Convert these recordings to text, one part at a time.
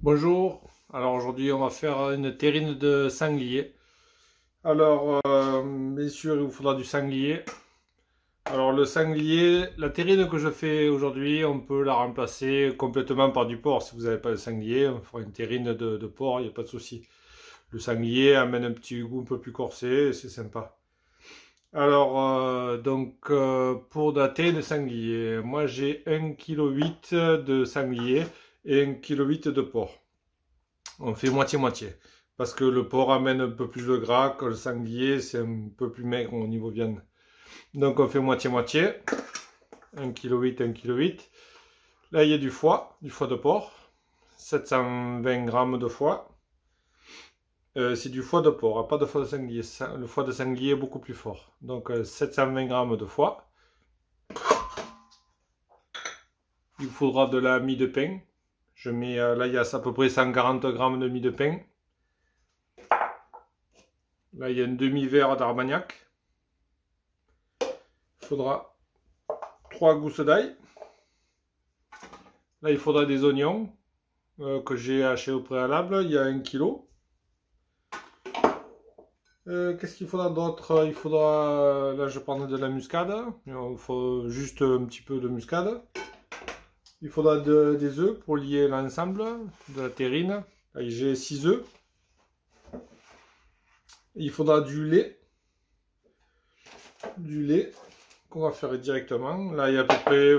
Bonjour, alors aujourd'hui on va faire une terrine de sanglier. Alors bien sûr il vous faudra du sanglier. Alors le sanglier, la terrine que je fais aujourd'hui, on peut la remplacer complètement par du porc. Si vous n'avez pas de sanglier, on fera une terrine de porc, il n'y a pas de souci. Le sanglier amène un petit goût un peu plus corsé, c'est sympa. Alors pour la terrine de sanglier, moi j'ai 1,8 kg de sanglier et 1,8 kg de porc. On fait moitié-moitié. Parce que le porc amène un peu plus de gras que le sanglier, c'est un peu plus maigre au niveau viande. Donc on fait moitié-moitié. 1,8 kg, 1,8 kg. Là, il y a du foie de porc. 720 g de foie. C'est du foie de porc, pas de foie de sanglier. Le foie de sanglier est beaucoup plus fort. Donc 720 g de foie. Il faudra de la mie de pain. Je mets, là, il y a à peu près 140 g de mie de pain. Là, il y a un demi-verre d'armagnac. Il faudra 3 gousses d'ail. Là, il faudra des oignons que j'ai hachés au préalable. Il y a 1 kg. Qu'est-ce qu'il faudra d'autre? Il faudra, là, je prends de la muscade. Il faut juste un petit peu de muscade. Il faudra des œufs pour lier l'ensemble de la terrine. J'ai 6 œufs. Il faudra du lait qu'on va faire directement. Là, il y a à peu près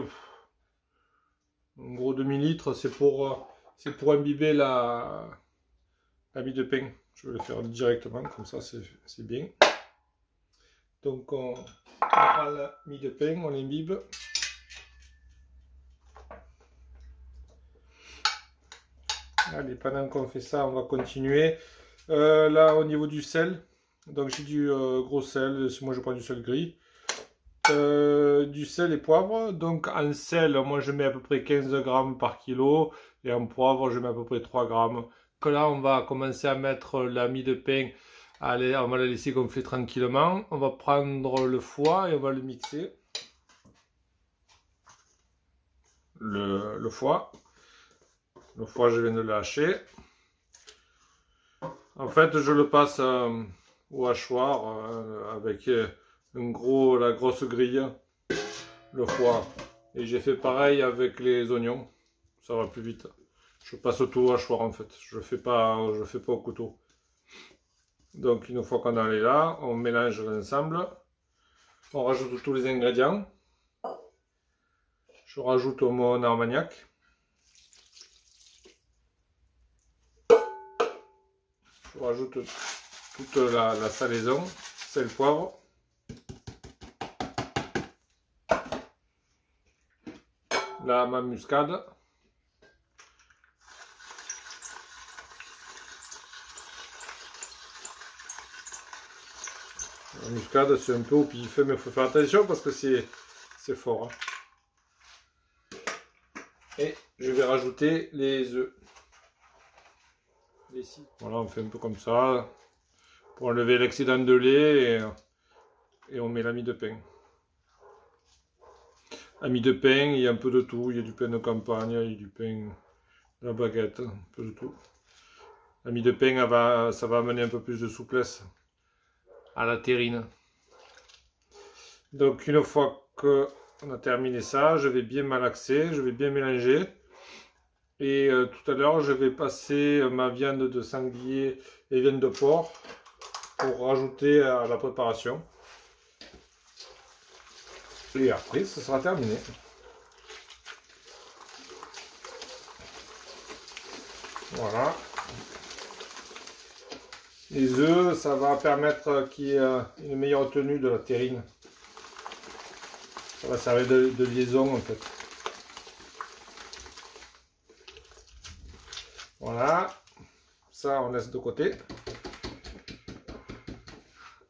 en gros demi-litre. C'est pour imbiber la mie de pain. Je vais le faire directement, comme ça c'est bien. Donc on prend la mie de pain, on l'imbibe. Allez, pendant qu'on fait ça, on va continuer. Là, au niveau du sel, donc j'ai du gros sel, moi je prends du sel gris. Du sel et poivre. Donc en sel, moi je mets à peu près 15 g par kilo. Et en poivre, je mets à peu près 3 g. Que là, on va commencer à mettre la mie de pain. Allez, on va la laisser gonfler tranquillement. On va prendre le foie et on va le mixer. Le foie. Le foie, je viens de le hacher. En fait, je le passe au hachoir avec la grosse grille, le foie. Et j'ai fait pareil avec les oignons. Ça va plus vite. Je passe tout au hachoir en fait. Je fais pas au couteau. Donc une fois qu'on en est là, on mélange l'ensemble. On rajoute tous les ingrédients. Je rajoute mon armagnac. Je rajoute toute la salaison, sel, poivre. Là, ma muscade. La muscade, c'est un peu au pif, mais il faut faire attention parce que c'est fort. Hein. Et je vais rajouter les œufs. Voilà, on fait un peu comme ça pour enlever l'excédent de lait et on met la mie de pain. La mie de pain, il y a un peu de tout. Il y a du pain de campagne, il y a du pain de la baguette, un peu de tout. La mie de pain, ça va amener un peu plus de souplesse à la terrine. Donc une fois qu'on a terminé ça, je vais bien malaxer, je vais bien mélanger. Et tout à l'heure, je vais passer ma viande de sanglier et viande de porc pour rajouter à la préparation. Et après, ce sera terminé. Voilà. Les œufs, ça va permettre qu'il y ait une meilleure tenue de la terrine. Ça va servir de liaison en fait. Voilà, ça on laisse de côté.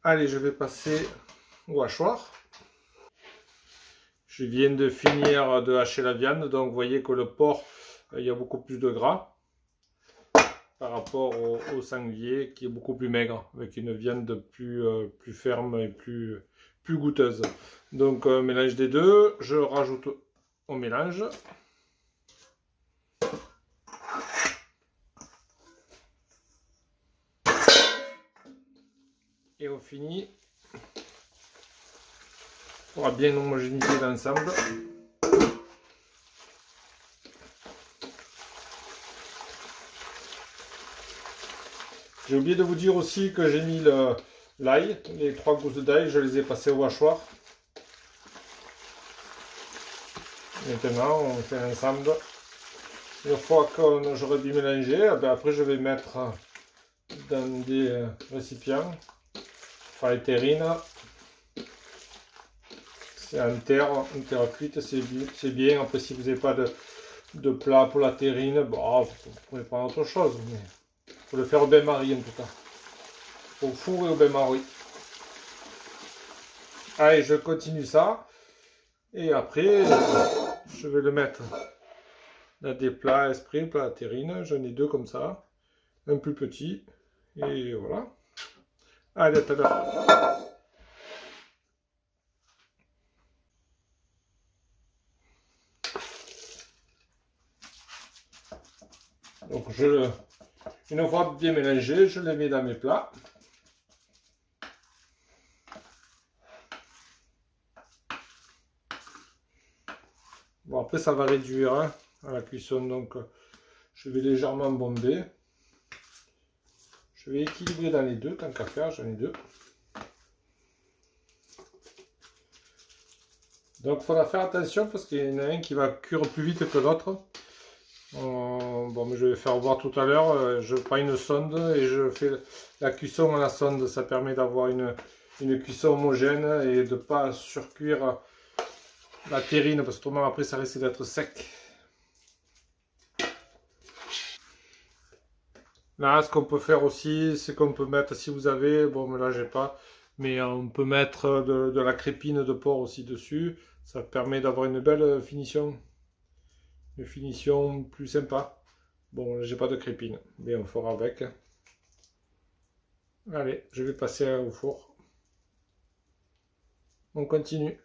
Allez, je vais passer au hachoir. Je viens de finir de hacher la viande, donc vous voyez que le porc, il y a beaucoup plus de gras par rapport au sanglier qui est beaucoup plus maigre, avec une viande plus ferme et plus goûteuse. Donc mélange des deux, je rajoute au mélange. Et on finit pour bien homogénéiser l'ensemble. J'ai oublié de vous dire aussi que j'ai mis l'ail, les 3 gousses d'ail, je les ai passées au hachoir. Maintenant, on fait ensemble. Une fois que j'aurai dû mélanger, après je vais mettre dans des récipients. Enfin, les terrines, c'est en terre cuite, c'est bien. Après, si vous n'avez pas de plat pour la terrine, bon, vous pouvez prendre autre chose. Mais il faut le faire au bain-marie en tout cas. Au four et au bain-marie. Allez, je continue ça. Et après, je vais le mettre dans des plats esprits, plats à terrine. J'en ai 2 comme ça. Un plus petit. Et voilà. Allez, à tout à l'heure. Donc, une fois bien mélangé, je les mets dans mes plats. Bon, après, ça va réduire hein, à la cuisson. Donc, je vais légèrement bomber. Je vais équilibrer dans les deux, tant qu'à faire, j'en ai 2. Donc, il faudra faire attention parce qu'il y en a un qui va cuire plus vite que l'autre. Bon, mais je vais faire voir tout à l'heure. Je prends une sonde et je fais la cuisson à la sonde. Ça permet d'avoir une cuisson homogène et de ne pas surcuire la terrine parce que autrement après ça risque d'être sec. Là, ce qu'on peut faire aussi, c'est qu'on peut mettre, si vous avez, bon, mais là j'ai pas, mais on peut mettre de la crépine de porc aussi dessus. Ça permet d'avoir une belle finition. Une finition plus sympa. Bon, j'ai pas de crépine, mais on fera avec. Allez, je vais passer au four. On continue.